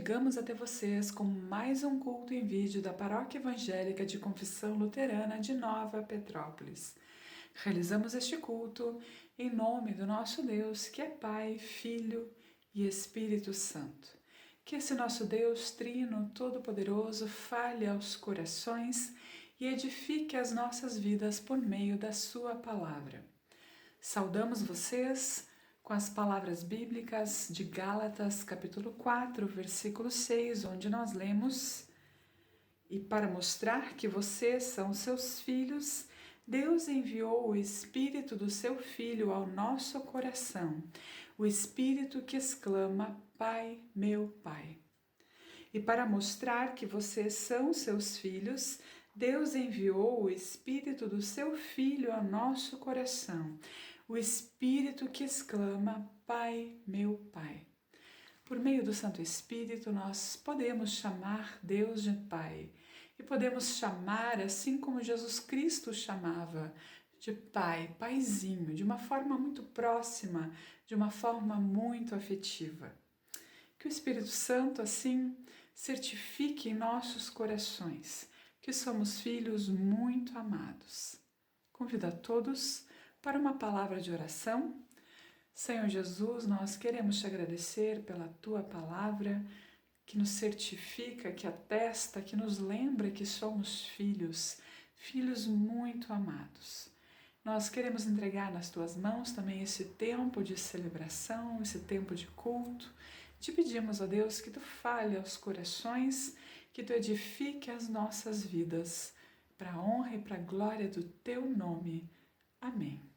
chegamos até vocês com mais um culto em vídeo da Paróquia Evangélica de Confissão Luterana de Nova Petrópolis. Realizamos este culto em nome do nosso Deus, que é Pai, Filho e Espírito Santo. Que esse nosso Deus Trino Todo-Poderoso fale aos corações e edifique as nossas vidas por meio da sua palavra. Saudamos vocês com as palavras bíblicas de Gálatas, capítulo 4, versículo 6, onde nós lemos: E para mostrar que vocês são seus filhos, Deus enviou o Espírito do seu Filho ao nosso coração, o Espírito que exclama: Pai, meu Pai. E para mostrar que vocês são seus filhos, Deus enviou o Espírito do seu Filho ao nosso coração, o Espírito que exclama: Pai, meu Pai. Por meio do Santo Espírito, nós podemos chamar Deus de Pai. E podemos chamar, assim como Jesus Cristo chamava, de Pai, Paizinho, de uma forma muito próxima, de uma forma muito afetiva. Que o Espírito Santo, assim, certifique em nossos corações que somos filhos muito amados. Convido a todos para uma palavra de oração. Senhor Jesus, nós queremos te agradecer pela tua palavra, que nos certifica, que atesta, que nos lembra que somos filhos, filhos muito amados. Nós queremos entregar nas tuas mãos também esse tempo de celebração, esse tempo de culto. Te pedimos, ó Deus, que tu fale aos corações, que tu edifique as nossas vidas, para a honra e para a glória do teu nome. Amém.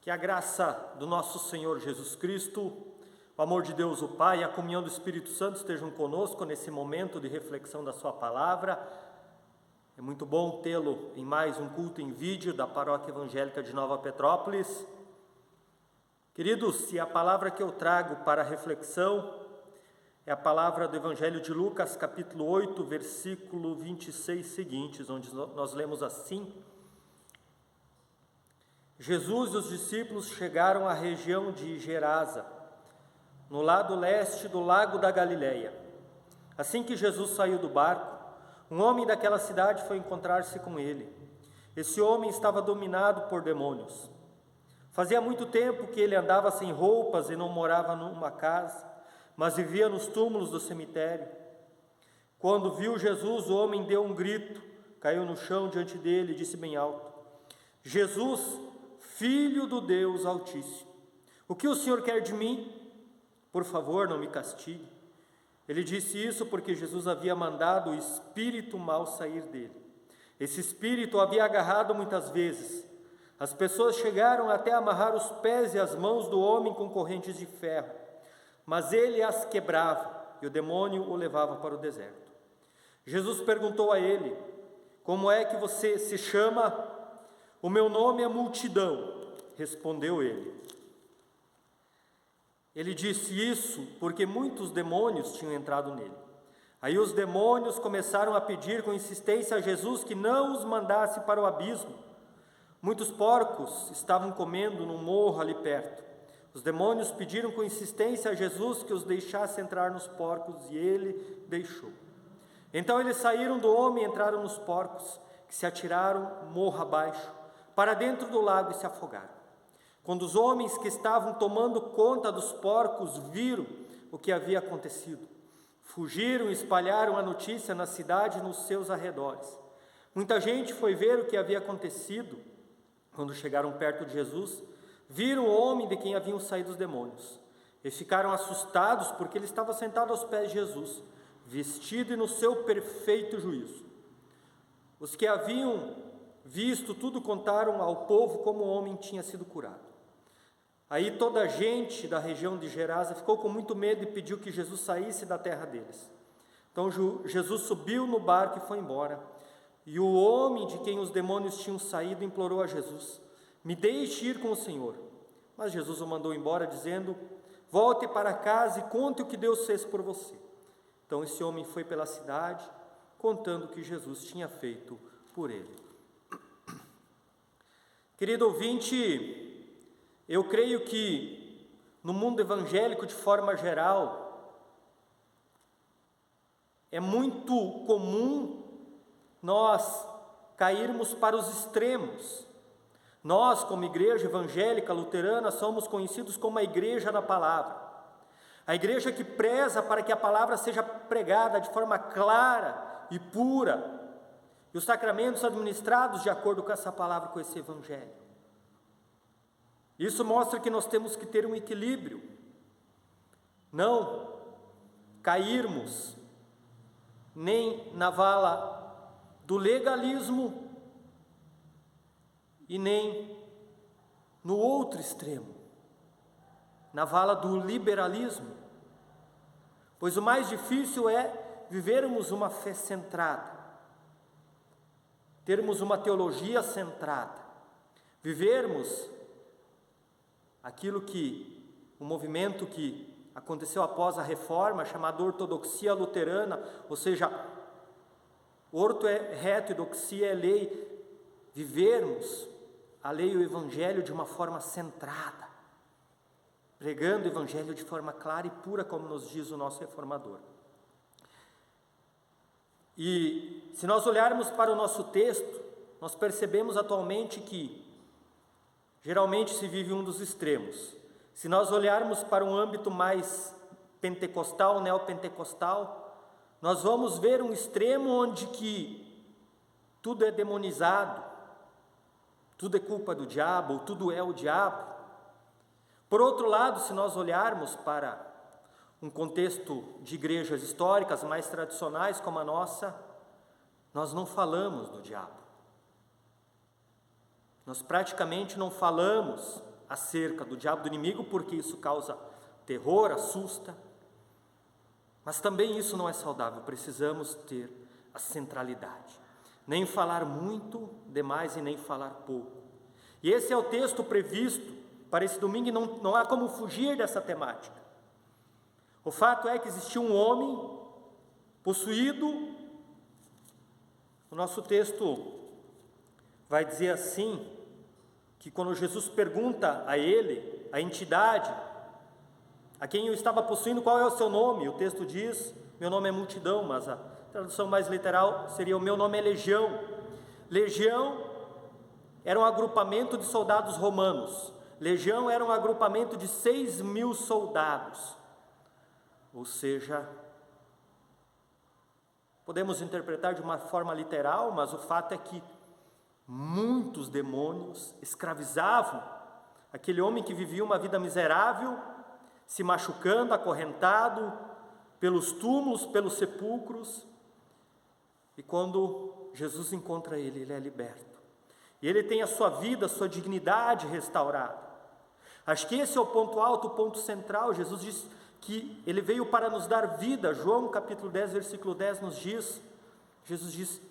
Que a graça do nosso Senhor Jesus Cristo, o amor de Deus o Pai e a comunhão do Espírito Santo estejam conosco nesse momento de reflexão da sua palavra. É muito bom tê-lo em mais um culto em vídeo da Paróquia Evangélica de Nova Petrópolis. Queridos, se a palavra que eu trago para a reflexão é a palavra do Evangelho de Lucas, capítulo 8, versículo 26 seguintes, onde nós lemos assim: Jesus e os discípulos chegaram à região de Gerasa, no lado leste do lago da Galileia. Assim que Jesus saiu do barco, um homem daquela cidade foi encontrar-se com ele. Esse homem estava dominado por demônios. Fazia muito tempo que ele andava sem roupas e não morava numa casa, mas vivia nos túmulos do cemitério. Quando viu Jesus, o homem deu um grito, caiu no chão diante dele e disse bem alto: Jesus, Filho do Deus Altíssimo, o que o Senhor quer de mim? Por favor, não me castigue. Ele disse isso porque Jesus havia mandado o espírito mau sair dele. Esse espírito o havia agarrado muitas vezes. As pessoas chegaram até a amarrar os pés e as mãos do homem com correntes de ferro, mas ele as quebrava e o demônio o levava para o deserto. Jesus perguntou a ele: como é que você se chama? O meu nome é Multidão, respondeu ele. Ele disse isso porque muitos demônios tinham entrado nele. Aí os demônios começaram a pedir com insistência a Jesus que não os mandasse para o abismo. Muitos porcos estavam comendo num morro ali perto. Os demônios pediram com insistência a Jesus que os deixasse entrar nos porcos e ele deixou. Então eles saíram do homem e entraram nos porcos, que se atiraram morro abaixo, para dentro do lago e se afogaram. Quando os homens que estavam tomando conta dos porcos viram o que havia acontecido, fugiram e espalharam a notícia na cidade e nos seus arredores. Muita gente foi ver o que havia acontecido. Quando chegaram perto de Jesus, viram o homem de quem haviam saído os demônios e ficaram assustados porque ele estava sentado aos pés de Jesus, vestido e no seu perfeito juízo. Os que haviam visto tudo contaram ao povo como o homem tinha sido curado. Aí toda a gente da região de Gerasa ficou com muito medo e pediu que Jesus saísse da terra deles. Então Jesus subiu no barco e foi embora. E o homem de quem os demônios tinham saído implorou a Jesus: me deixe ir com o Senhor. Mas Jesus o mandou embora, dizendo: volte para casa e conte o que Deus fez por você. Então esse homem foi pela cidade, contando o que Jesus tinha feito por ele. Querido ouvinte, eu creio que no mundo evangélico, de forma geral, é muito comum nós cairmos para os extremos. Nós, como igreja evangélica luterana, somos conhecidos como a igreja da palavra. A igreja que preza para que a palavra seja pregada de forma clara e pura, e os sacramentos administrados de acordo com essa palavra, com esse evangelho. Isso mostra que nós temos que ter um equilíbrio, não cairmos nem na vala do legalismo e nem no outro extremo, na vala do liberalismo, pois o mais difícil é vivermos uma fé centrada, termos uma teologia centrada, vivermos aquilo que o movimento que aconteceu após a reforma, chamado ortodoxia luterana, ou seja, orto é reto e doxia é lei, vivermos a lei e o evangelho de uma forma centrada, pregando o evangelho de forma clara e pura, como nos diz o nosso reformador. E se nós olharmos para o nosso texto, nós percebemos atualmente que geralmente se vive um dos extremos. Se nós olharmos para um âmbito mais pentecostal, neopentecostal, nós vamos ver um extremo onde que tudo é demonizado, tudo é culpa do diabo, ou tudo é o diabo. Por outro lado, se nós olharmos para um contexto de igrejas históricas mais tradicionais como a nossa, nós não falamos do diabo. Nós praticamente não falamos acerca do diabo, do inimigo, porque isso causa terror, assusta. Mas também isso não é saudável, precisamos ter a centralidade. Nem falar muito demais e nem falar pouco. E esse é o texto previsto para esse domingo e não há como fugir dessa temática. O fato é que existiu um homem possuído. O nosso texto vai dizer assim, que quando Jesus pergunta a ele, a entidade, a quem eu estava possuindo, qual é o seu nome? O texto diz, meu nome é multidão, mas a tradução mais literal seria, o meu nome é legião. Legião era um agrupamento de soldados romanos. Legião era um agrupamento de 6.000 soldados. Ou seja, podemos interpretar de uma forma literal, mas o fato é que muitos demônios escravizavam aquele homem que vivia uma vida miserável, se machucando, acorrentado pelos túmulos, pelos sepulcros. E quando Jesus encontra ele, ele é liberto. E ele tem a sua vida, a sua dignidade restaurada. Acho que esse é o ponto alto, o ponto central. Jesus diz que ele veio para nos dar vida. João capítulo 10, versículo 10 nos diz, Jesus diz,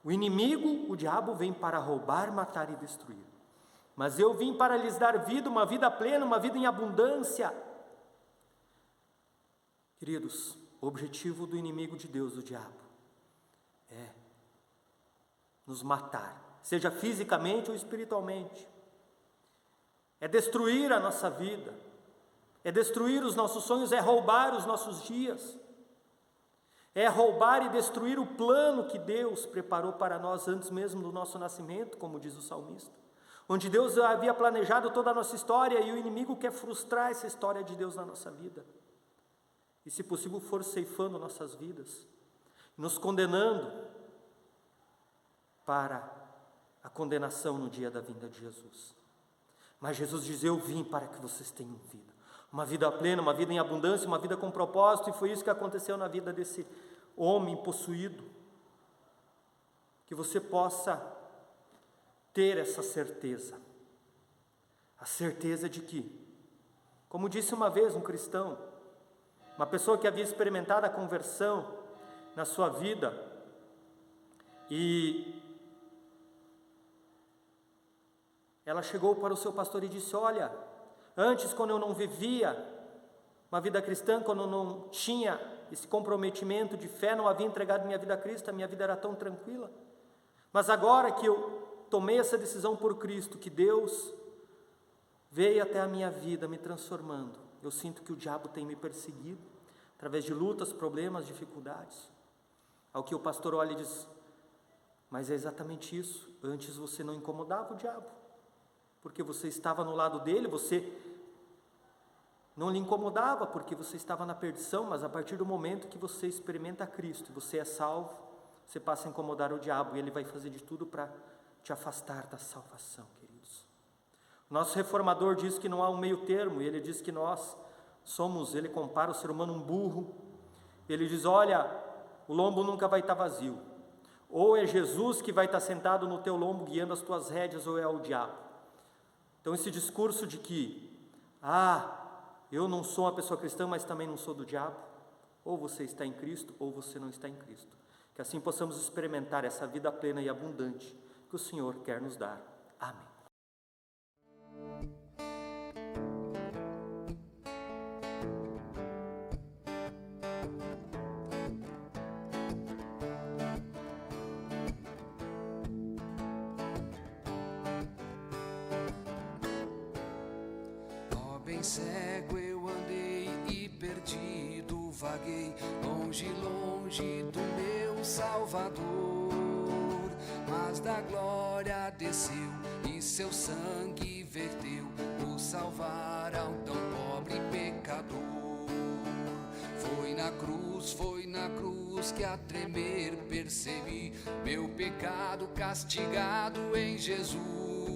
o inimigo, o diabo, vem para roubar, matar e destruir. Mas eu vim para lhes dar vida, uma vida plena, uma vida em abundância. Queridos, o objetivo do inimigo de Deus, o diabo, é nos matar, seja fisicamente ou espiritualmente. É destruir a nossa vida, é destruir os nossos sonhos, é roubar os nossos dias, é roubar e destruir o plano que Deus preparou para nós antes mesmo do nosso nascimento, como diz o salmista, onde Deus havia planejado toda a nossa história e o inimigo quer frustrar essa história de Deus na nossa vida. E se possível for ceifando nossas vidas, nos condenando para a condenação no dia da vinda de Jesus. Mas Jesus diz, eu vim para que vocês tenham vida, uma vida plena, uma vida em abundância, uma vida com propósito, e foi isso que aconteceu na vida desse homem possuído. Que você possa ter essa certeza, a certeza de que, como disse uma vez um cristão, uma pessoa que havia experimentado a conversão na sua vida, e ela chegou para o seu pastor e disse, olha, antes quando eu não vivia uma vida cristã, quando eu não tinha esse comprometimento de fé, não havia entregado minha vida a Cristo, a minha vida era tão tranquila, mas agora que eu tomei essa decisão por Cristo, que Deus veio até a minha vida me transformando, eu sinto que o diabo tem me perseguido, através de lutas, problemas, dificuldades. Ao que o pastor olha e diz, mas é exatamente isso, antes você não incomodava o diabo, porque você estava no lado dele, você não lhe incomodava, porque você estava na perdição, mas a partir do momento que você experimenta Cristo, você é salvo, você passa a incomodar o diabo, e ele vai fazer de tudo para te afastar da salvação, queridos. O nosso reformador diz que não há um meio termo, e ele diz que nós somos, ele compara o ser humano um burro, ele diz, olha, o lombo nunca vai estar vazio, ou é Jesus que vai estar sentado no teu lombo guiando as tuas rédeas, ou é o diabo. Então esse discurso de que, eu não sou uma pessoa cristã, mas também não sou do diabo, ou você está em Cristo, ou você não está em Cristo, que assim possamos experimentar essa vida plena e abundante que o Senhor quer nos dar. Amém. Bem cego eu andei e perdido vaguei, longe, longe do meu Salvador, mas da glória desceu e seu sangue verteu, por salvar ao tão pobre pecador. Foi na cruz que a tremer percebi meu pecado castigado em Jesus.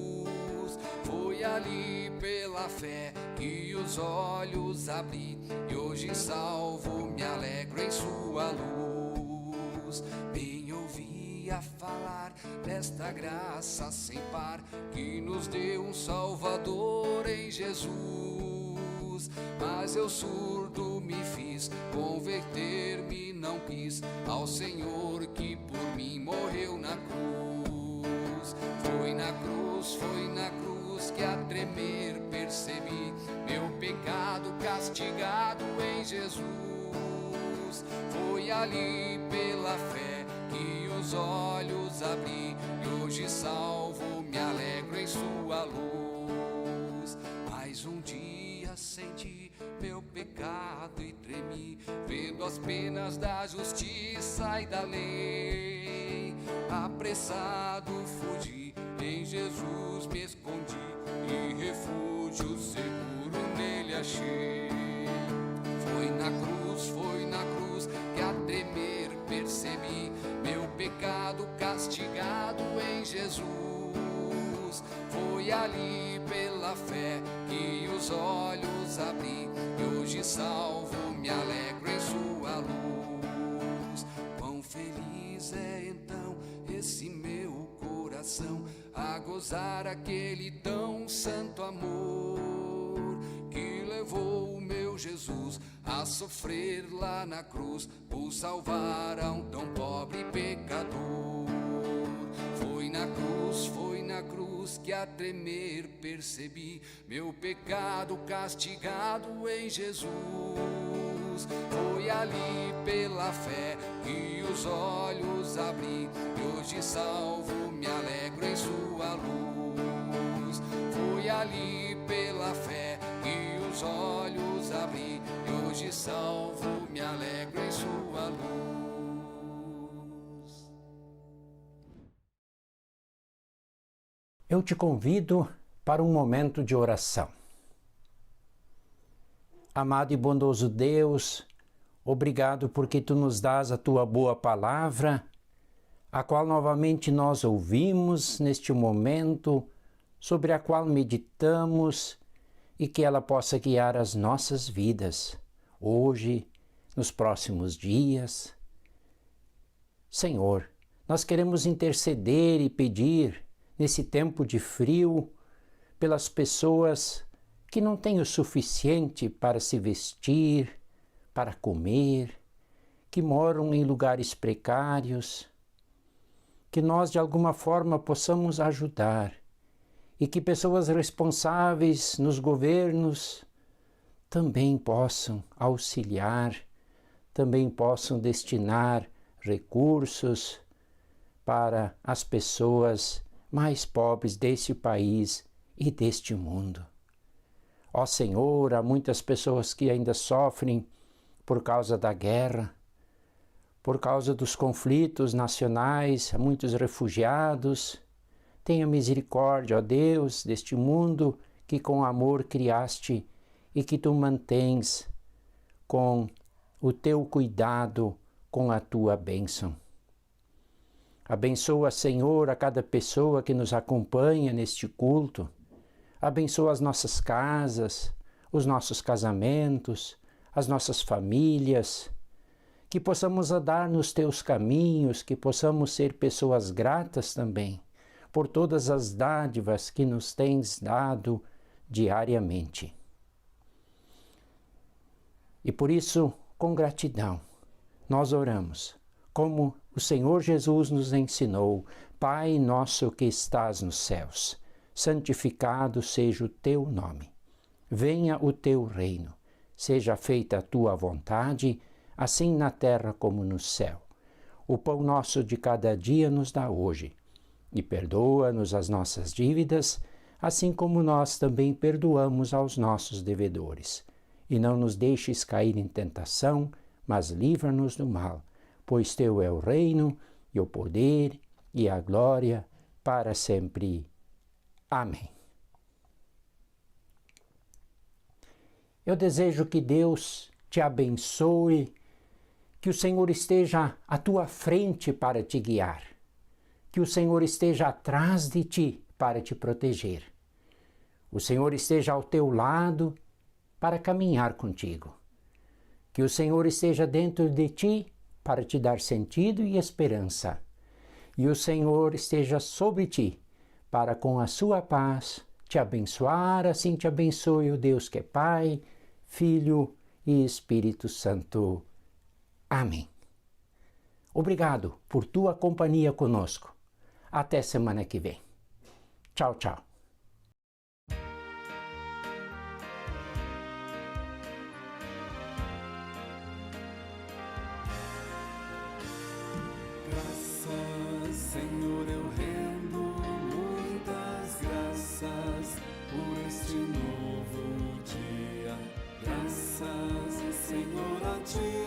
Foi ali pela fé que os olhos abri, e hoje salvo me alegro em sua luz. Bem ouvia falar desta graça sem par, que nos deu um Salvador em Jesus. Mas eu surdo me fiz, converter-me não quis ao Senhor que por mim morreu na cruz. Foi na cruz que a tremer percebi meu pecado castigado em Jesus. Foi ali pela fé que os olhos abri, e hoje salvo me alegro em sua luz. senti meu pecado e tremi, vendo as penas da justiça e da lei. Apressado fugi, em Jesus me escondi, e refúgio seguro nele achei. Foi na cruz que a tremer percebi meu pecado castigado em Jesus. Foi ali pela fé que os olhos abri, e hoje salvo me alegro em sua luz. Quão feliz é então esse meu coração, a gozar aquele tão santo amor, que levou o meu Jesus a sofrer lá na cruz, por salvar a um tão pobre pecador. Foi na cruz que a tremer percebi meu pecado castigado em Jesus. Foi ali pela fé que os olhos abri, e hoje salvo me alegro em sua luz. Foi ali pela fé que os olhos abri, e hoje salvo me alegro em sua luz. Eu te convido para um momento de oração. Amado e bondoso Deus, obrigado porque Tu nos dás a Tua boa palavra, a qual novamente nós ouvimos neste momento, sobre a qual meditamos, e que ela possa guiar as nossas vidas, hoje, nos próximos dias. Senhor, nós queremos interceder e pedir, nesse tempo de frio, pelas pessoas que não têm o suficiente para se vestir, para comer, que moram em lugares precários, que nós de alguma forma possamos ajudar, e que pessoas responsáveis nos governos também possam auxiliar, também possam destinar recursos para as pessoas mais pobres deste país e deste mundo. Ó Senhor, há muitas pessoas que ainda sofrem por causa da guerra, por causa dos conflitos nacionais, há muitos refugiados. Tenha misericórdia, ó Deus, deste mundo que com amor criaste e que Tu mantens com o Teu cuidado, com a Tua bênção. Abençoa, Senhor, a cada pessoa que nos acompanha neste culto. Abençoa as nossas casas, os nossos casamentos, as nossas famílias. Que possamos andar nos Teus caminhos, que possamos ser pessoas gratas também por todas as dádivas que nos tens dado diariamente. E por isso, com gratidão, nós oramos, como o Senhor Jesus nos ensinou: Pai nosso que estás nos céus, santificado seja o Teu nome. Venha o Teu reino. Seja feita a Tua vontade, assim na terra como no céu. O pão nosso de cada dia nos dá hoje. E perdoa-nos as nossas dívidas, assim como nós também perdoamos aos nossos devedores. E não nos deixes cair em tentação, mas livra-nos do mal. Pois Teu é o reino, e o poder, e a glória, para sempre. Amém. Eu desejo que Deus te abençoe, que o Senhor esteja à tua frente para te guiar, que o Senhor esteja atrás de ti para te proteger, o Senhor esteja ao teu lado para caminhar contigo, que o Senhor esteja dentro de ti para te dar sentido e esperança, e o Senhor esteja sobre ti para com a sua paz te abençoar. Assim te abençoe o Deus que é Pai, Filho e Espírito Santo. Amém. Obrigado por tua companhia conosco. Até semana que vem. Tchau, tchau. Graças, Senhor, eu rendo muitas graças por este novo dia. ti.